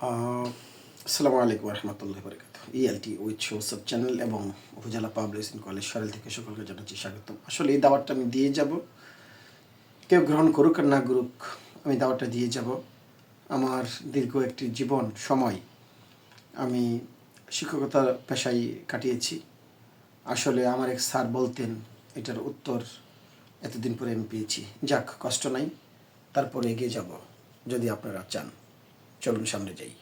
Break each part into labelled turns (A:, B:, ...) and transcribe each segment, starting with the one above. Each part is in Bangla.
A: আসসালামু আলাইকুম রহমতুল্লাহ বরকাত। ইএলটি উইথ শোসব চ্যানেল এবং উপজেলা পাবলিশিং কলেজ সরেল থেকে সকলকে জানাচ্ছি স্বাগতম। আসলে এই দাওয়াতটা আমি দিয়ে যাব, কেউ গ্রহণ করুক আর না করুক, আমি দাওয়াতটা দিয়ে যাব। আমার দীর্ঘ একটি জীবন সময় আমি শিক্ষকতার পেশায় কাটিয়েছি। আসলে আমার এক স্যার বলতেন, এটার উত্তর এতদিন পরে আমি পেয়েছি। যাক, কষ্ট নাই, তারপরে এগিয়ে যাব যদি আপনারা চান। চলুন সামনে যাই।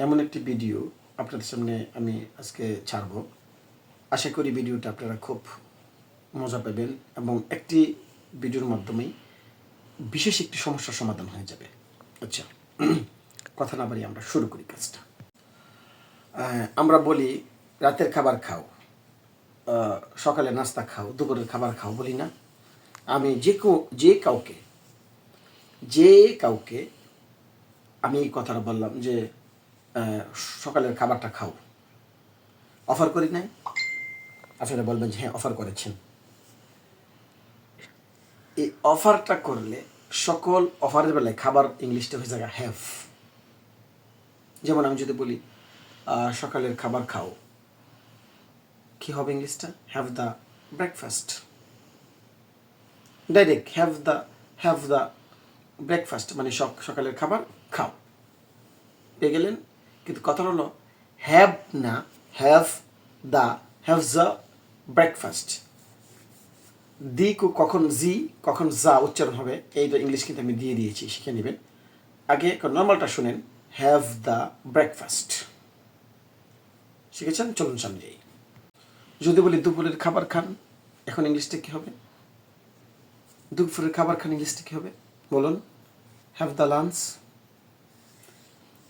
A: এমন একটি ভিডিও আপনাদের সামনে আমি আজকে ছাড়ব। আশা করি ভিডিওটা আপনারা খুব মজা পাবেন এবং একটি ভিডিওর মাধ্যমেই বিশেষ একটি সমস্যার সমাধান হয়ে যাবে। আচ্ছা, কথা না বাড়িয়ে আমরা শুরু করি কাজটা। আমরা বলি রাতের খাবার খাও, সকালে নাস্তা খাও, দুপুরের খাবার খাও, বলি না? আমি যে কাউকে আমি এই কথাটা বললাম যে সকালের খাবারটা খাও, অফার করি নাই? আপনারা বলবেন যে হ্যাঁ, অফার করেছেন। এই অফারটা করলে সকল অফারের বেলায় খাবার ইংলিশটা হয়ে যায় হ্যাভ। যেমন আমি যদি বলি সকালের খাবার খাও, কি হবে ইংলিশটা? Have the breakfast. Direct have the breakfast মানে সকালের খাবার খাও, পেয়ে গেলেন। কিন্তু কথা হলো হ্যাভ না, হ্যাভ দ্য ব্রেকফাস্ট। দি কখন জি কখন যা উচ্চারণ হবে, এইটা ইংলিশ কিন্তু আমি দিয়ে দিয়েছি, শিখে নেবেন। আগে নর্মালটা শুনেন, হ্যাভ দ্য ব্রেকফাস্ট। শিখেছেন? চলুন সামনে যাই। যদি বলি দুপুরের খাবার খান, এখন ইংলিশটা কী হবে? দুপুরের খাবার খান ইংলিশটা কী হবে বলুন? Have the lunch.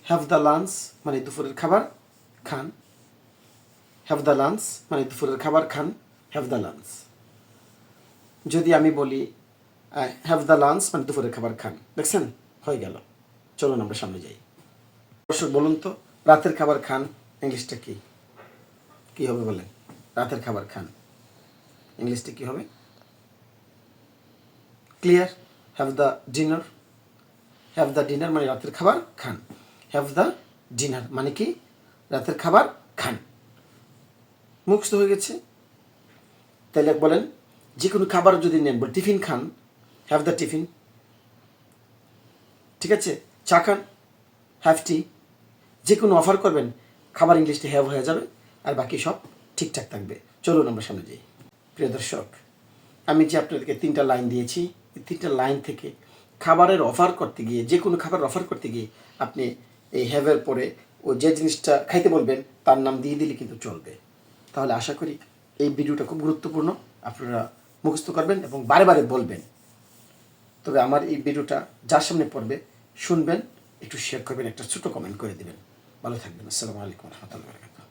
A: Have the lunch মানে দুপুরের খাবার খান। হ্যাভ দ্য লাঞ্চ মানে দুপুরের খাবার খান, হ্যাভ দ্য লাঞ্চ। যদি আমি বলি হ্যাভ দ্য লাঞ্চ মানে দুপুরের খাবার খান, দেখছেন? হয়ে গেল। চলুন আমরা সামনে যাই। দর্শক বলুন তো, রাতের খাবার খান ইংলিশটা কি কী হবে বলেন? রাতের খাবার খান ইংলিশটা কী হবে? Clear? Have the dinner. Have the dinner মানে রাতের খাবার খান। হ্যাভ দ্য ডিনার মানে কি? রাতের খাবার খান। মুখস্থ হয়ে গেছে? তাহলে বলেন, যে কোনো খাবার যদি নেন, বল টিফিন খান, হ্যাভ দ্য টিফিন। ঠিক আছে? চা খান, হ্যাভ টি। যে কোনো অফার করবেন, খাবার ইংলিশটা হ্যাভ হয়ে যাবে, আর বাকি সব ঠিকঠাক থাকবে। চলুন আমরা সামনে যাই। প্রিয় দর্শক, আমি যে আপনাদেরকে 3টা লাইন দিয়েছি, এই 3টা লাইন থেকে খাবারের অফার করতে গিয়ে, যে কোনো খাবারের অফার করতে গিয়ে আপনি এই হ্যাভের পরে ও যে জিনিসটা খাইতে বলবেন তার নাম দিয়ে দিলে কিন্তু চলবে। তাহলে আশা করি এই ভিডিওটা খুব গুরুত্বপূর্ণ, আপনারা মুখস্থ করবেন এবং বারে বারে বলবেন। তবে আমার এই ভিডিওটা যার সামনে পড়বে শুনবেন, একটু শেয়ার করবেন, একটা ছোটো কমেন্ট করে দেবেন। ভালো থাকবেন। আসসালামু আলাইকুম রহমতুল্লাহ।